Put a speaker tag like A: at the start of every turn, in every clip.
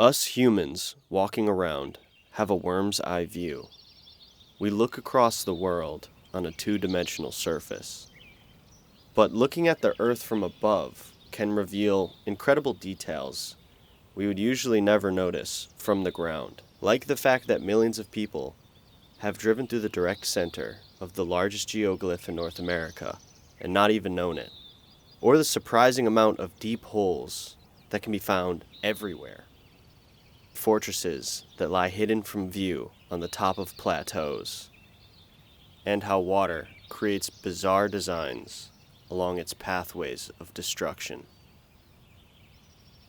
A: Us humans, walking around, have a worm's eye view. We look across the world on a two-dimensional surface. But looking at the Earth from above can reveal incredible details we would usually never notice from the ground, like the fact that millions of people have driven through the direct center of the largest geoglyph in North America and not even known it, or the surprising amount of deep holes that can be found everywhere. Fortresses that lie hidden from view on the top of plateaus, and how water creates bizarre designs along its pathways of destruction.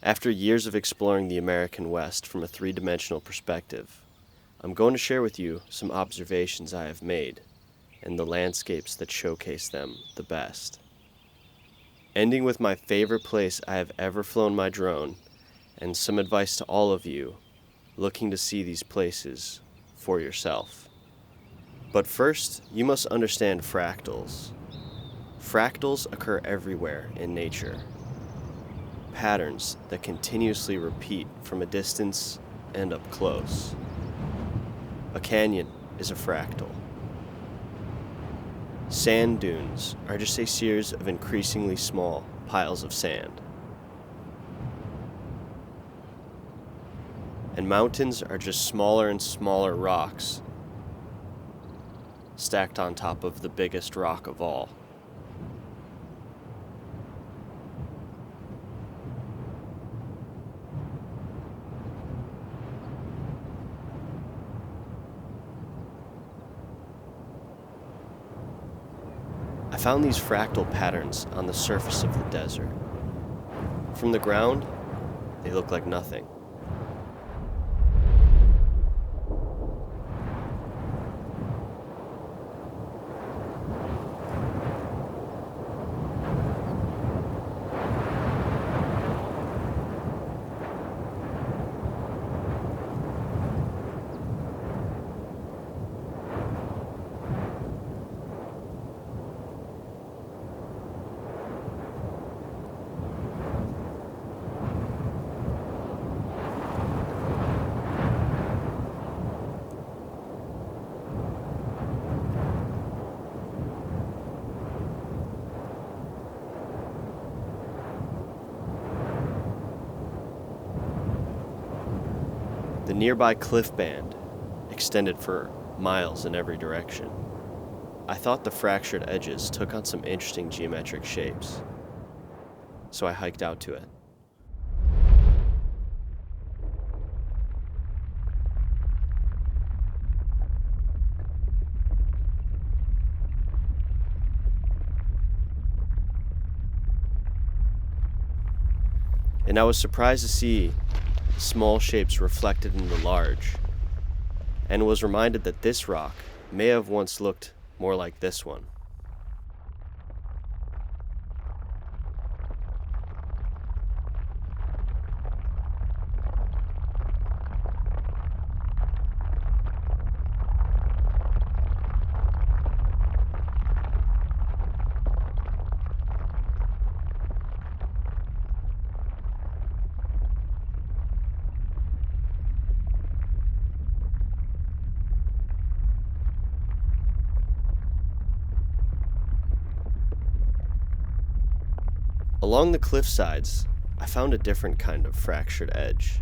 A: After years of exploring the American West from a three-dimensional perspective, I'm going to share with you some observations I have made and the landscapes that showcase them the best. Ending with my favorite place I have ever flown my drone and some advice to all of you looking to see these places for yourself. But first, you must understand fractals. Fractals occur everywhere in nature. Patterns that continuously repeat from a distance and up close. A canyon is a fractal. Sand dunes are just a series of increasingly small piles of sand. And mountains are just smaller and smaller rocks stacked on top of the biggest rock of all. I found these fractal patterns on the surface of the desert. From the ground, they look like nothing. The nearby cliff band extended for miles in every direction. I thought the fractured edges took on some interesting geometric shapes, so I hiked out to it. And I was surprised to see small shapes reflected in the large, and was reminded that this rock may have once looked more like this one. Along the cliff sides, I found a different kind of fractured edge,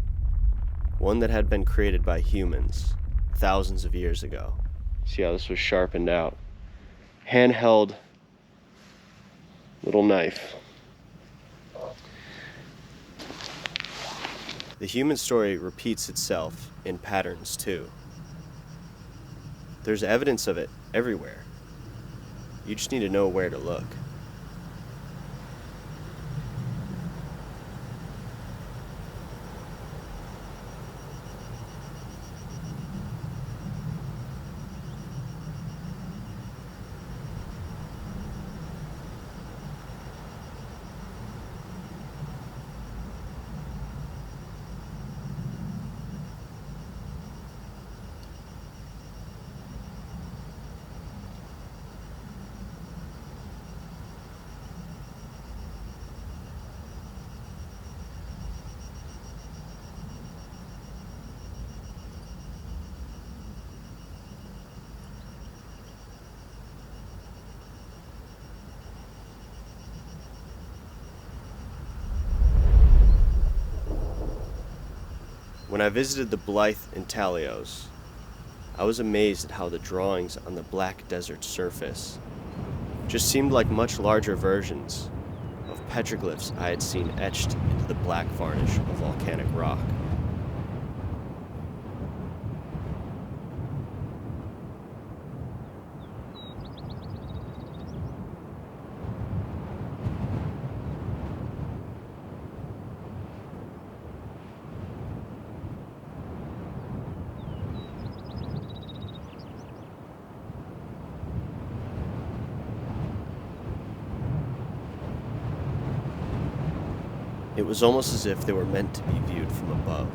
A: one that had been created by humans thousands of years ago. See how this was sharpened out? Handheld little knife. The human story repeats itself in patterns too. There's evidence of it everywhere. You just need to know where to look. When I visited the Blythe in Talios, I was amazed at how the drawings on the black desert surface just seemed like much larger versions of petroglyphs I had seen etched into the black varnish of volcanic rock. It was almost as if they were meant to be viewed from above.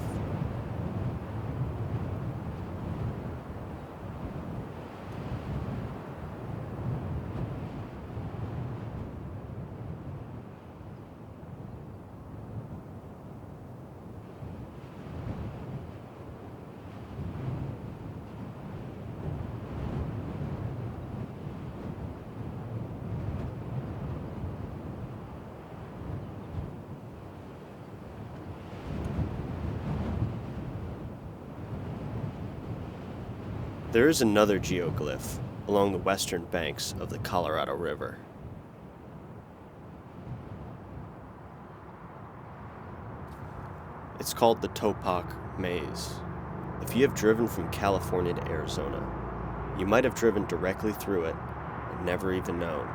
A: There is another geoglyph along the western banks of the Colorado River. It's called the Topak Maze. If you have driven from California to Arizona, you might have driven directly through it and never even known.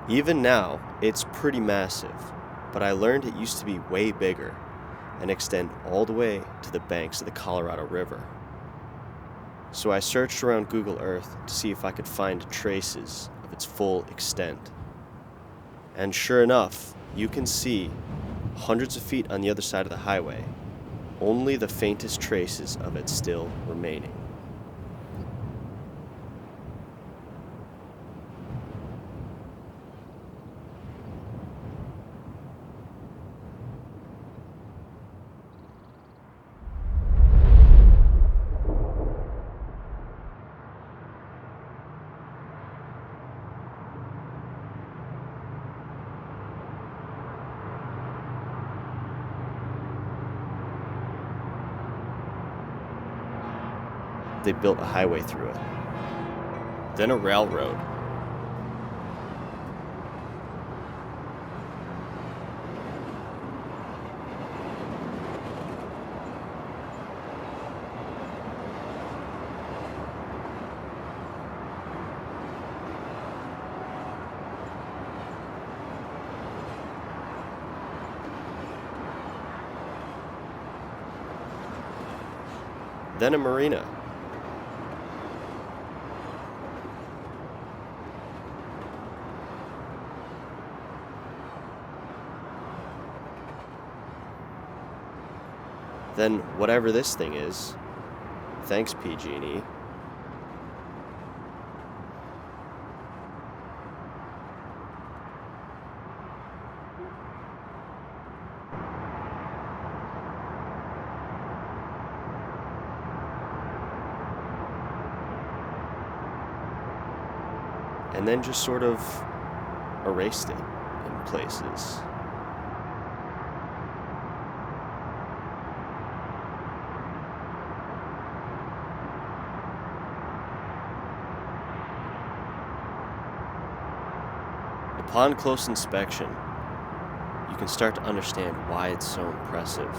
A: Even now, it's pretty massive, but I learned it used to be way bigger and extend all the way to the banks of the Colorado River. So I searched around Google Earth to see if I could find traces of its full extent. And sure enough, you can see, hundreds of feet on the other side of the highway, only the faintest traces of it still remaining. They built a highway through it, then a railroad, then a marina. Then whatever this thing is, thanks PG&E. And then just sort of erased it in places. Upon close inspection, you can start to understand why it's so impressive.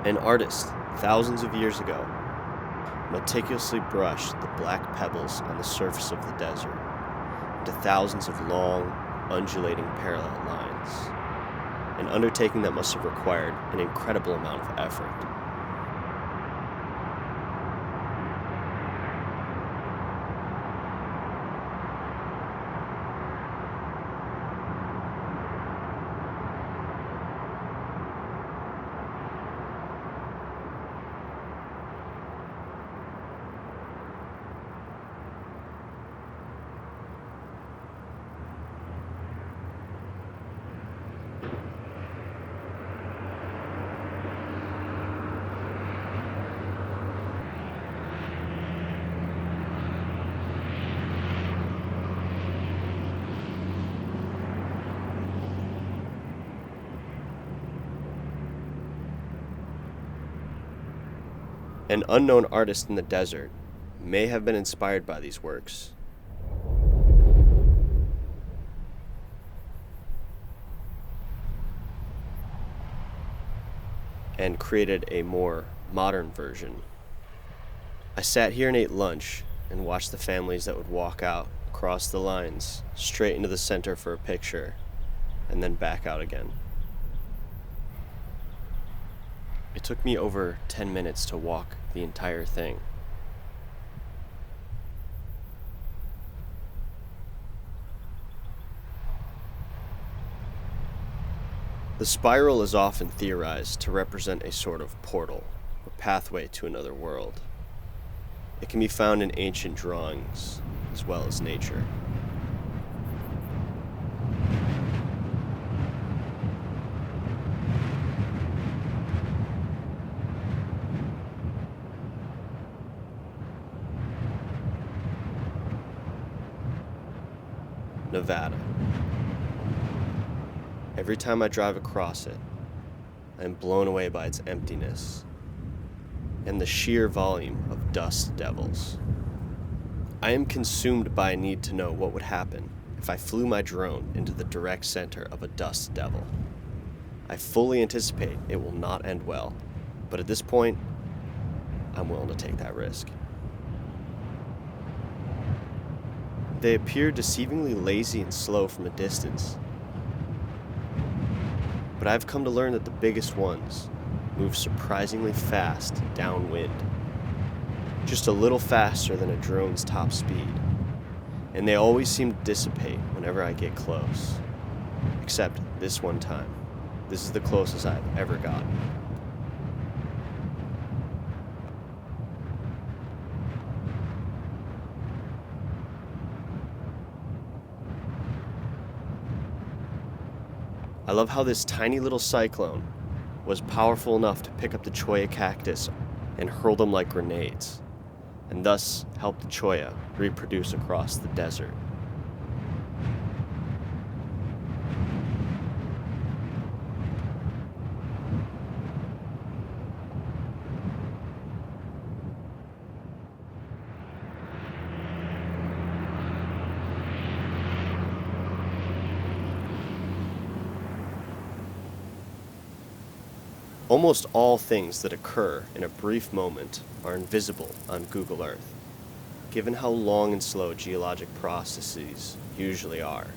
A: An artist, thousands of years ago, meticulously brushed the black pebbles on the surface of the desert into thousands of long, undulating parallel lines, an undertaking that must have required an incredible amount of effort. An unknown artist in the desert may have been inspired by these works. And created a more modern version. I sat here and ate lunch and watched the families that would walk out across the lines, straight into the center for a picture, and then back out again. It took me over 10 minutes to walk the entire thing. The spiral is often theorized to represent a sort of portal, or pathway to another world. It can be found in ancient drawings, as well as nature. Nevada. Every time I drive across it, I am blown away by its emptiness and the sheer volume of dust devils. I am consumed by a need to know what would happen if I flew my drone into the direct center of a dust devil. I fully anticipate it will not end well, but at this point, I'm willing to take that risk. They appear deceivingly lazy and slow from a distance, but I've come to learn that the biggest ones move surprisingly fast downwind, just a little faster than a drone's top speed, and they always seem to dissipate whenever I get close, except this one time. This is the closest I've ever gotten. I love how this tiny little cyclone was powerful enough to pick up the cholla cactus and hurl them like grenades, and thus help the cholla reproduce across the desert. Almost all things that occur in a brief moment are invisible on Google Earth, given how long and slow geologic processes usually are.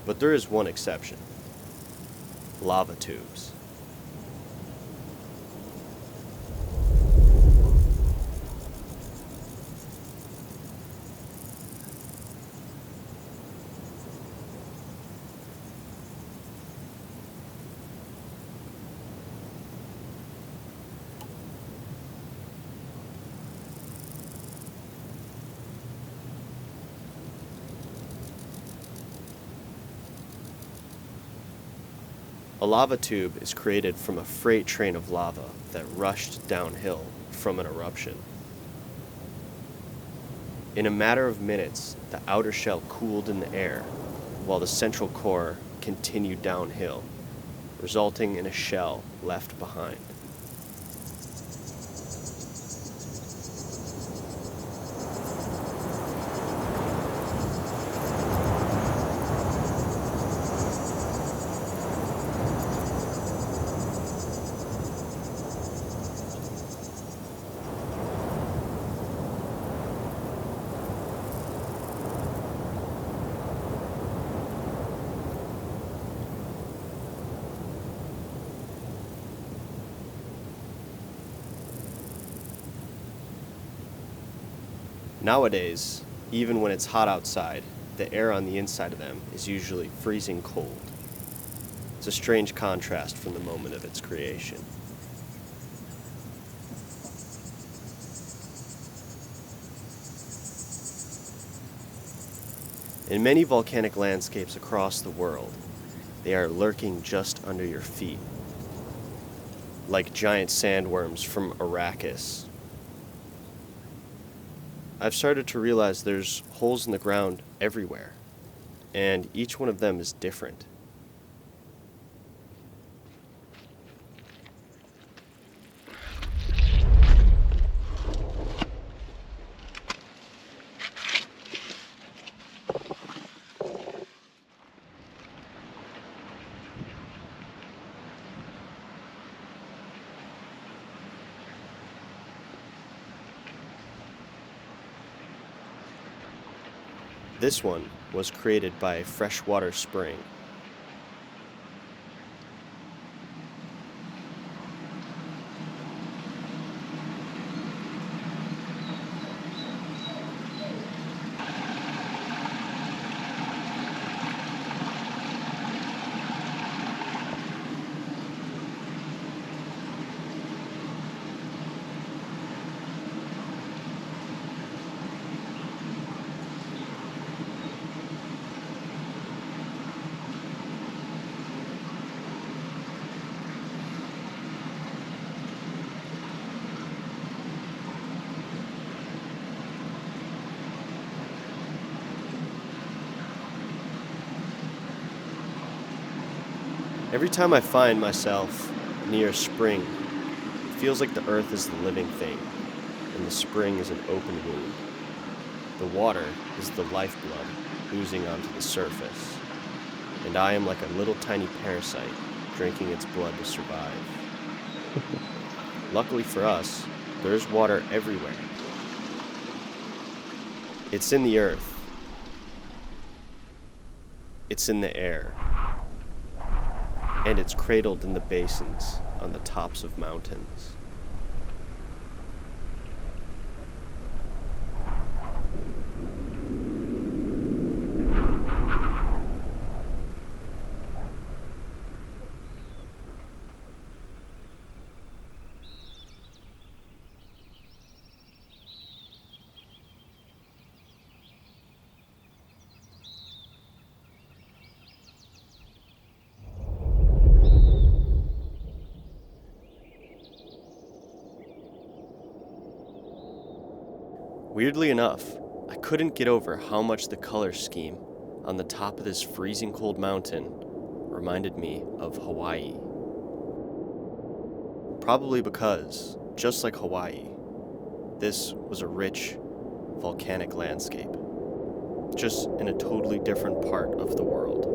A: But there is one exception: lava tubes. A lava tube is created from a freight train of lava that rushed downhill from an eruption. In a matter of minutes, the outer shell cooled in the air, while the central core continued downhill, resulting in a shell left behind. Nowadays, even when it's hot outside, the air on the inside of them is usually freezing cold. It's a strange contrast from the moment of its creation. In many volcanic landscapes across the world, they are lurking just under your feet, like giant sandworms from Arrakis. I've started to realize there's holes in the ground everywhere, and each one of them is different. This one was created by a freshwater spring. Every time I find myself near a spring, it feels like the earth is the living thing, and the spring is an open wound. The water is the lifeblood oozing onto the surface, and I am like a little tiny parasite drinking its blood to survive. Luckily for us, there is water everywhere. It's in the earth. It's in the air. And it's cradled in the basins on the tops of mountains. Weirdly enough, I couldn't get over how much the color scheme on the top of this freezing cold mountain reminded me of Hawaii. Probably because, just like Hawaii, this was a rich, volcanic landscape, just in a totally different part of the world.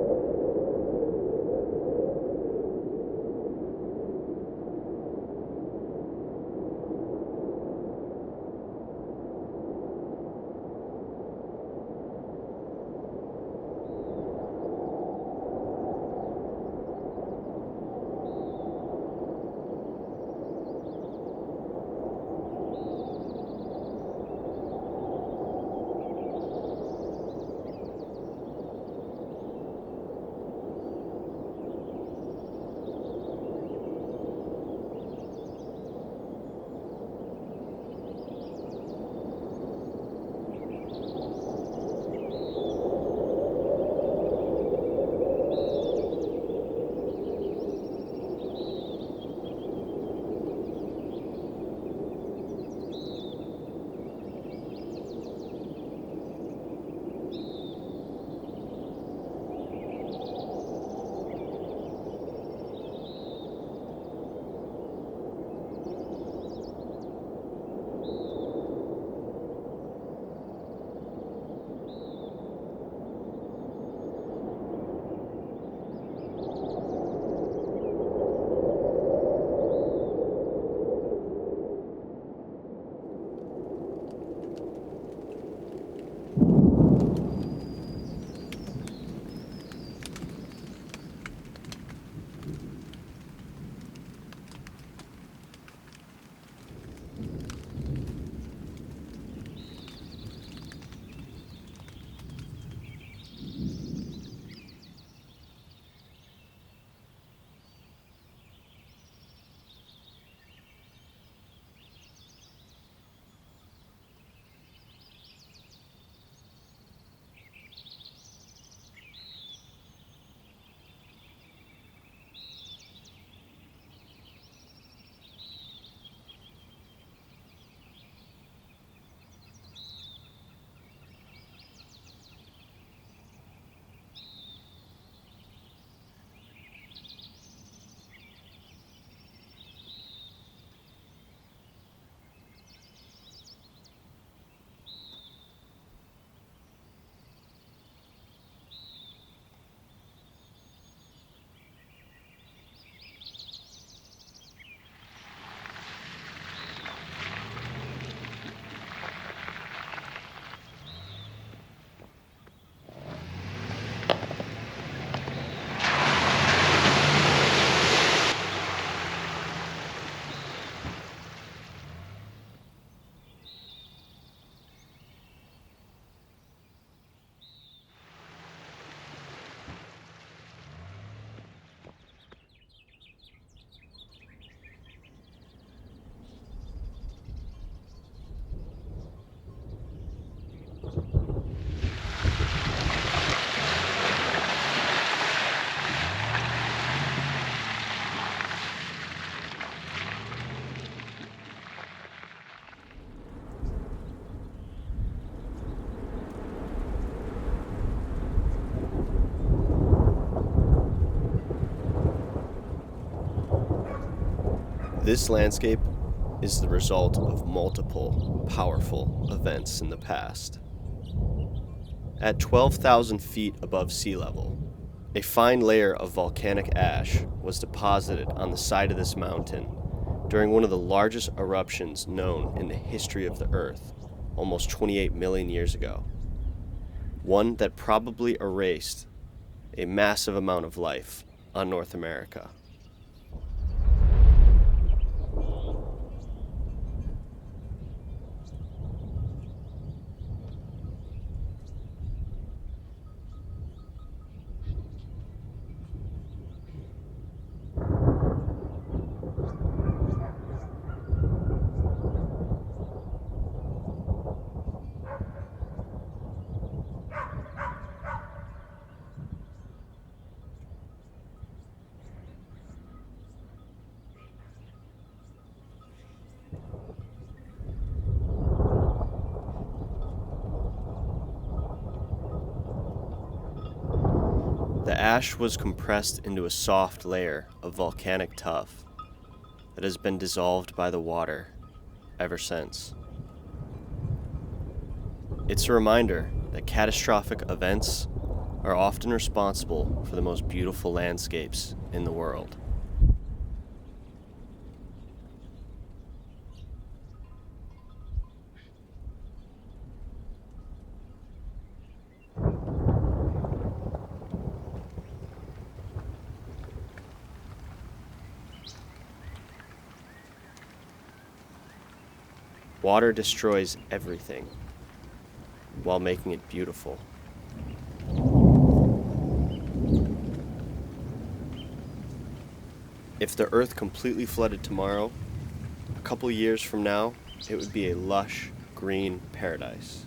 A: This landscape is the result of multiple, powerful events in the past. At 12,000 feet above sea level, a fine layer of volcanic ash was deposited on the side of this mountain during one of the largest eruptions known in the history of the Earth, almost 28 million years ago. One that probably erased a massive amount of life on North America. The ash was compressed into a soft layer of volcanic tuff that has been dissolved by the water ever since. It's a reminder that catastrophic events are often responsible for the most beautiful landscapes in the world. Water destroys everything while making it beautiful. If the Earth completely flooded tomorrow, a couple years from now, it would be a lush, green paradise.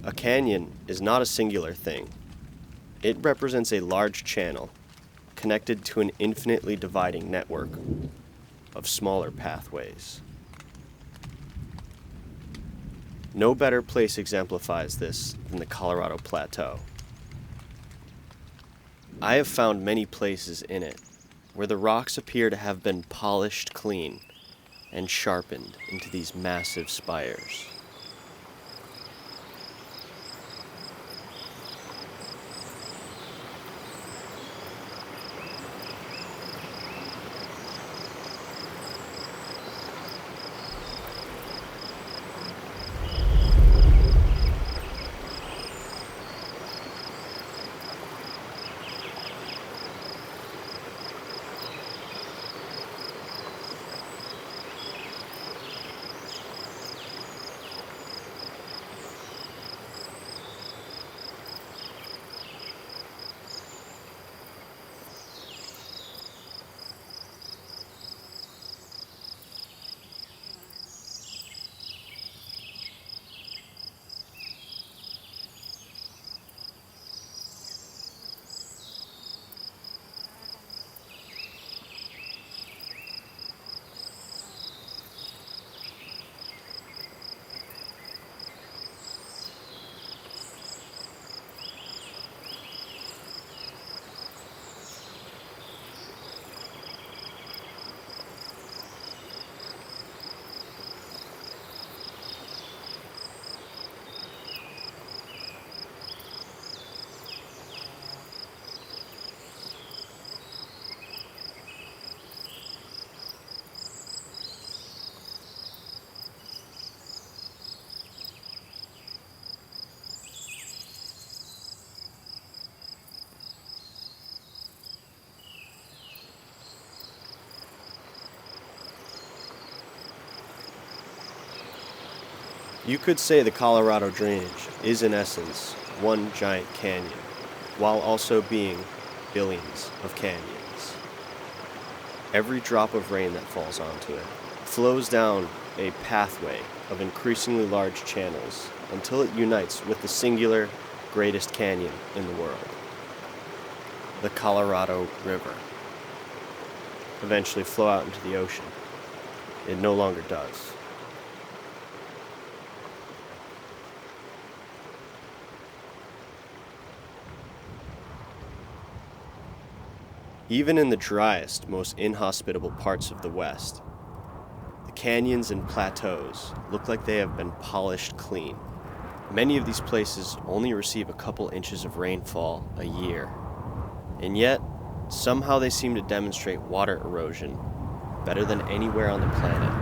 A: A canyon is not a singular thing. It represents a large channel connected to an infinitely dividing network of smaller pathways. No better place exemplifies this than the Colorado Plateau. I have found many places in it where the rocks appear to have been polished clean and sharpened into these massive spires. You could say the Colorado drainage is in essence one giant canyon, while also being billions of canyons. Every drop of rain that falls onto it flows down a pathway of increasingly large channels until it unites with the singular greatest canyon in the world, the Colorado River. Eventually flow out into the ocean. It no longer does. Even in the driest, most inhospitable parts of the West, the canyons and plateaus look like they have been polished clean. Many of these places only receive a couple inches of rainfall a year, and yet somehow they seem to demonstrate water erosion better than anywhere on the planet.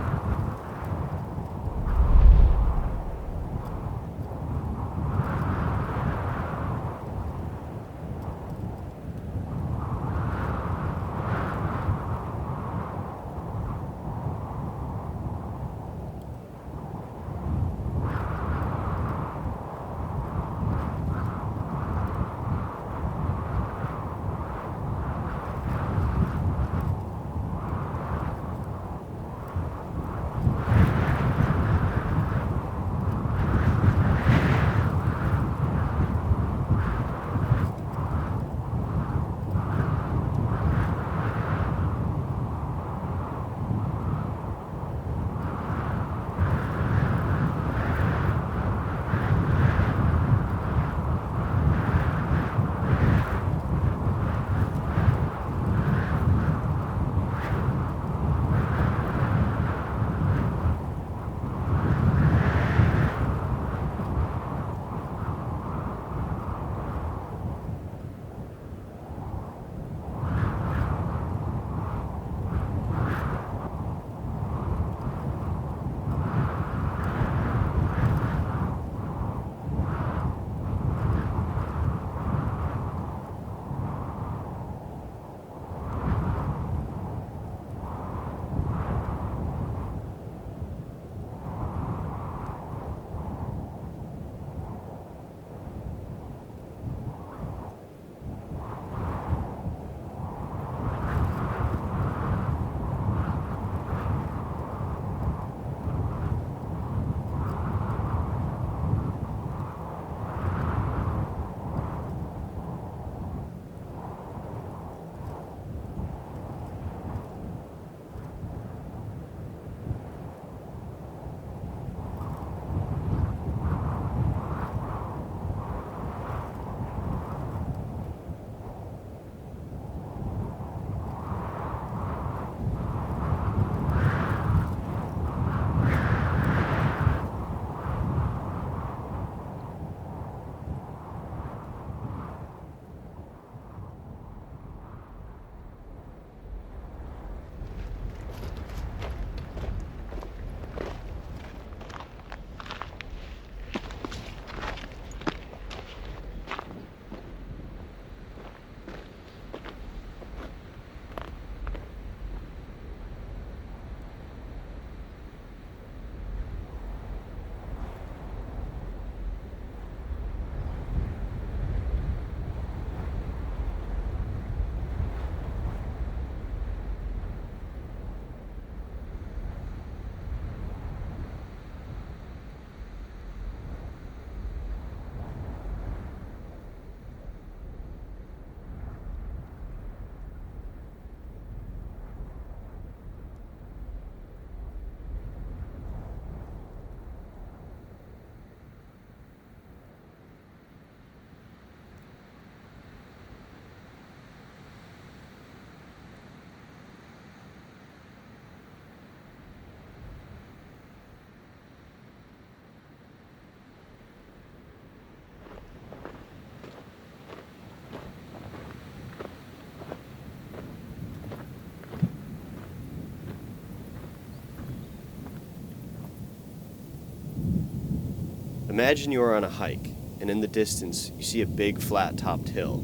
A: Imagine you are on a hike, and in the distance you see a big flat-topped hill,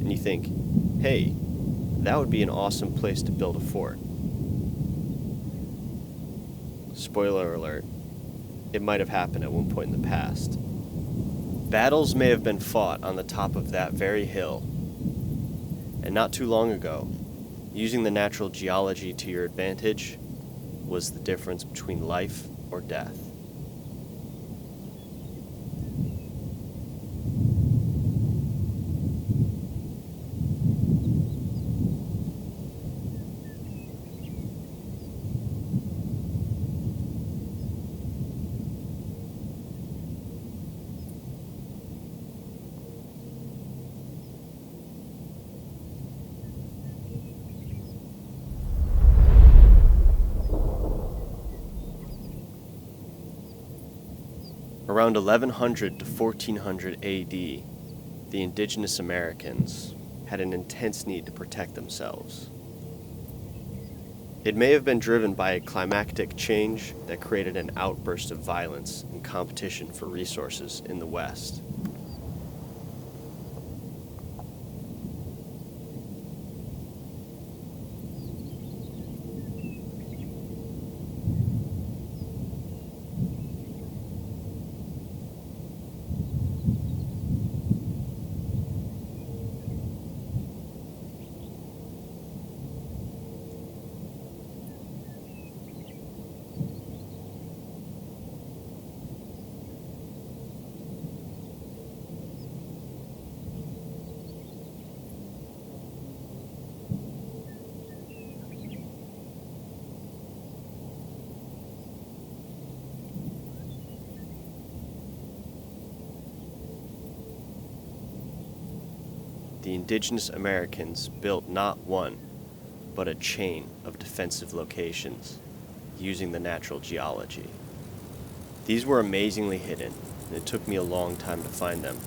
A: and you think, hey, that would be an awesome place to build a fort. Spoiler alert, it might have happened at one point in the past. Battles may have been fought on the top of that very hill. And not too long ago, using the natural geology to your advantage was the difference between life or death. Around 1100 to 1400 AD, the indigenous Americans had an intense need to protect themselves. It may have been driven by a climactic change that created an outburst of violence and competition for resources in the West. The indigenous Americans built not one, but a chain of defensive locations using the natural geology. These were amazingly hidden, and it took me a long time to find them.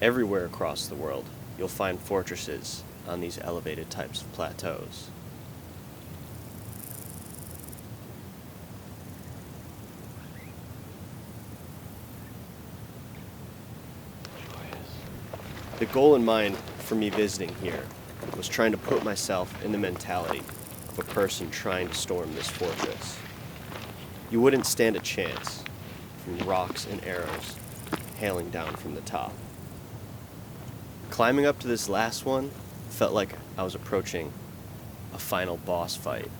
A: Everywhere across the world, you'll find fortresses on these elevated types of plateaus. The goal in mind for me visiting here was trying to put myself in the mentality of a person trying to storm this fortress. You wouldn't stand a chance from rocks and arrows hailing down from the top. Climbing up to this last one felt like I was approaching a final boss fight.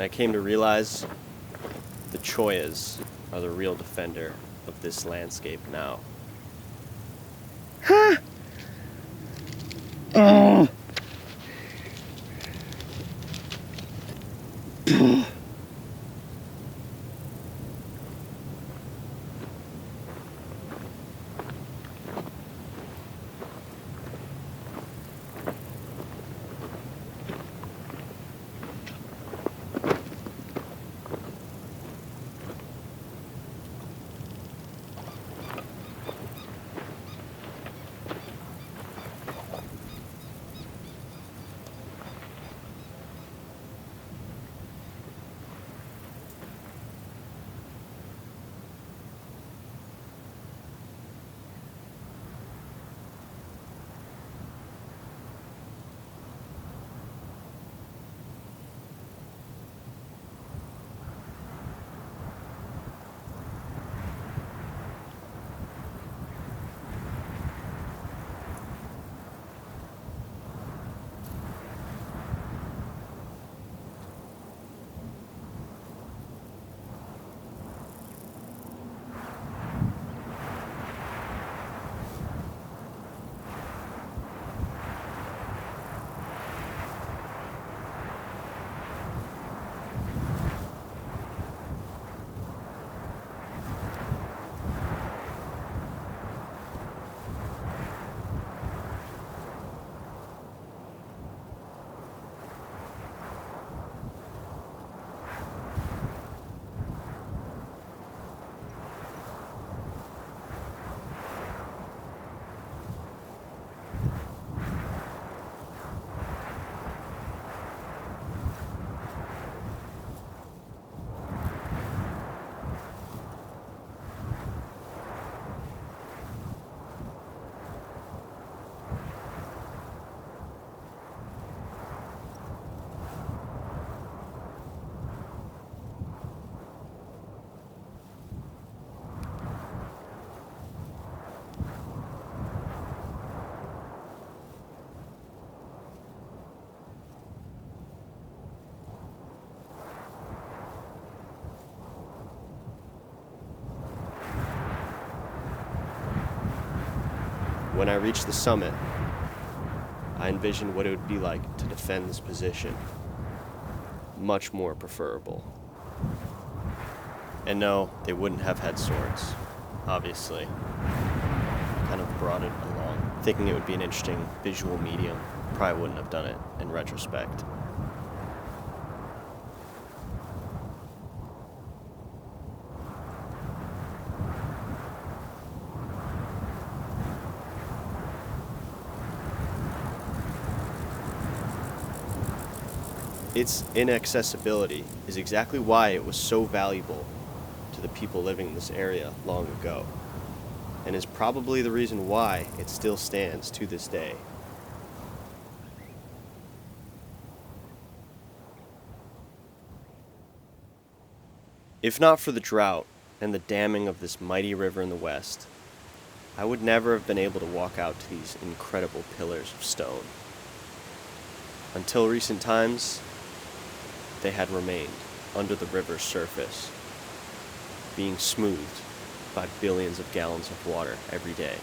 A: And I came to realize the Choyas are the real defender of this landscape now.
B: Huh? Oh.
A: when I reached the summit, I envisioned what it would be like to defend this position. Much more preferable. And no, they wouldn't have had swords, obviously. I kind of brought it along, thinking it would be an interesting visual medium. Probably wouldn't have done it in retrospect. Its inaccessibility is exactly why it was so valuable to the people living in this area long ago, and is probably the reason why it still stands to this day. If not for the drought and the damming of this mighty river in the west, I would never have been able to walk out to these incredible pillars of stone. Until recent times, they had remained under the river's surface, being smoothed by billions of gallons of water every day.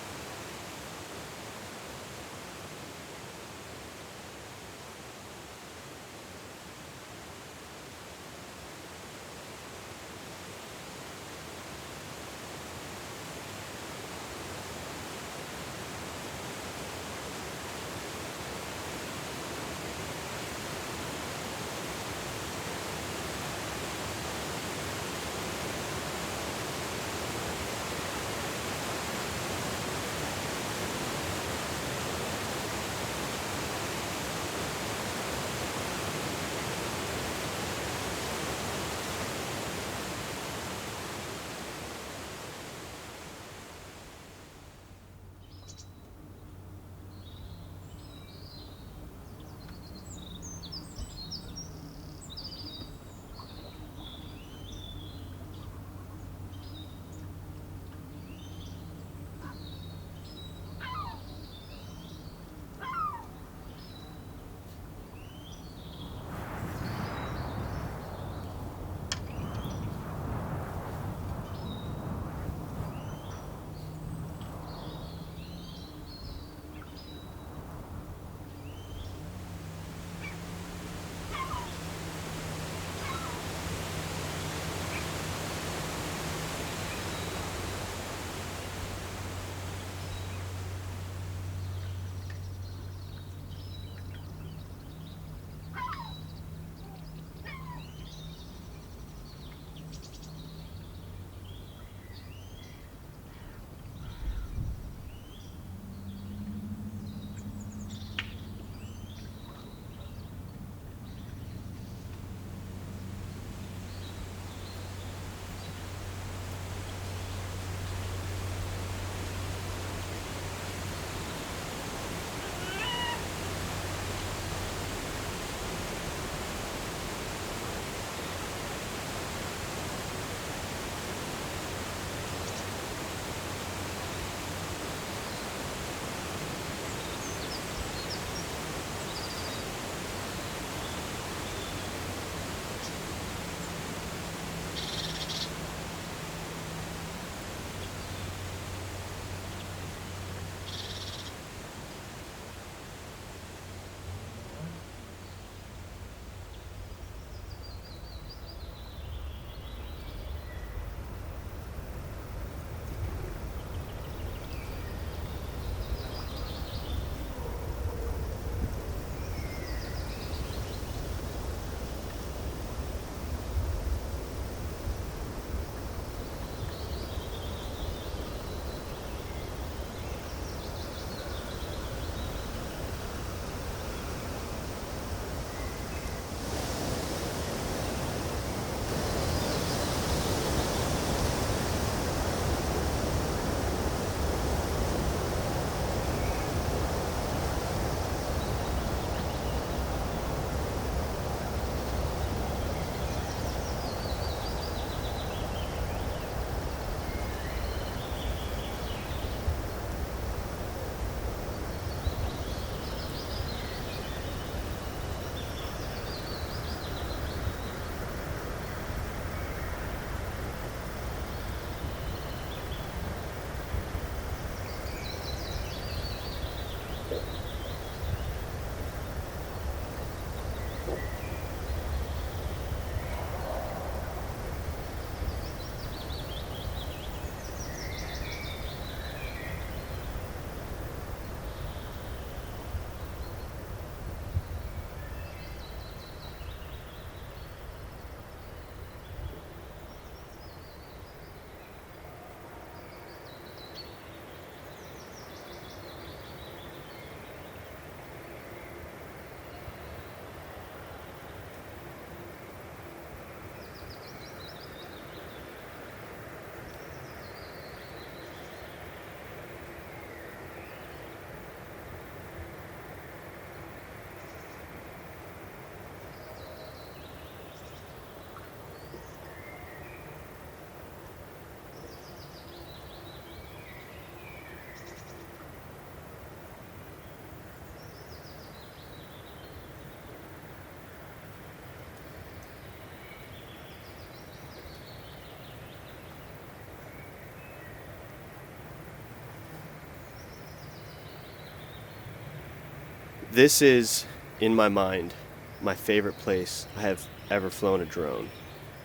A: This is, in my mind, my favorite place I have ever flown a drone.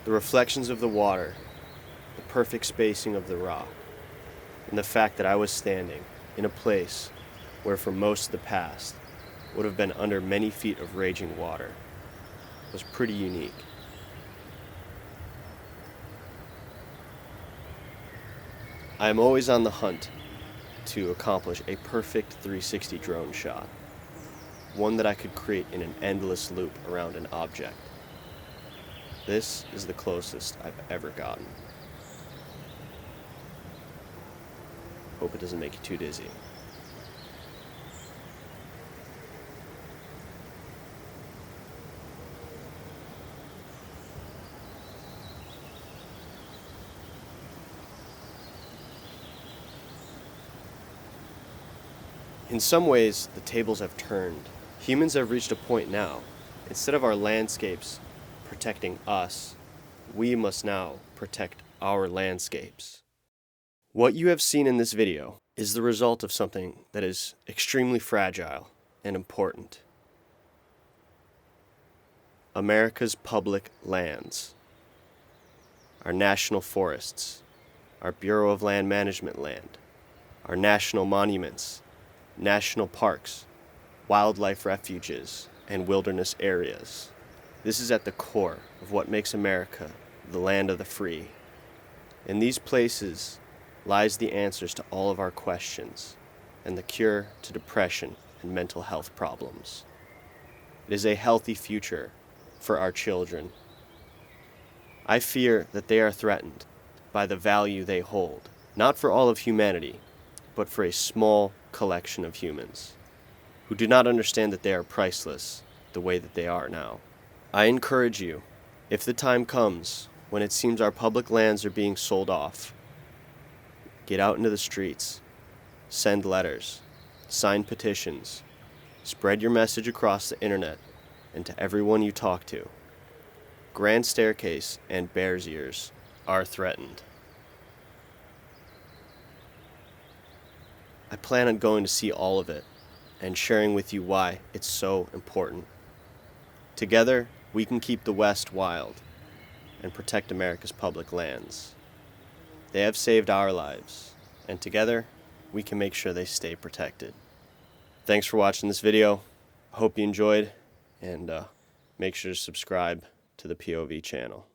A: The reflections of the water, the perfect spacing of the rock, and the fact that I was standing in a place where for most of the past would have been under many feet of raging water was pretty unique. I am always on the hunt to accomplish a perfect 360 drone shot, one that I could create in an endless loop around an object. This is the closest I've ever gotten. Hope it doesn't make you too dizzy. In some ways, the tables have turned. Humans have reached a point now. Instead of our landscapes protecting us, we must now protect our landscapes. What you have seen in this video is the result of something that is extremely fragile and important. America's public lands, our national forests, our Bureau of Land Management land, our national monuments, national parks, wildlife refuges, and wilderness areas. This is at the core of what makes America the land of the free. In these places lies the answers to all of our questions and the cure to depression and mental health problems. It is a healthy future for our children. I fear that they are threatened by the value they hold, not for all of humanity, but for a small collection of humans who do not understand that they are priceless the way that they are now. I encourage you, if the time comes when it seems our public lands are being sold off, get out into the streets, send letters, sign petitions, spread your message across the internet and to everyone you talk to. Grand Staircase and Bears Ears are threatened. I plan on going to see all of it and sharing with you why it's so important. Together, we can keep the West wild and protect America's public lands. They have saved our lives, and together, we can make sure they stay protected. Thanks for watching this video. Hope you enjoyed, and make sure to subscribe to the POV channel.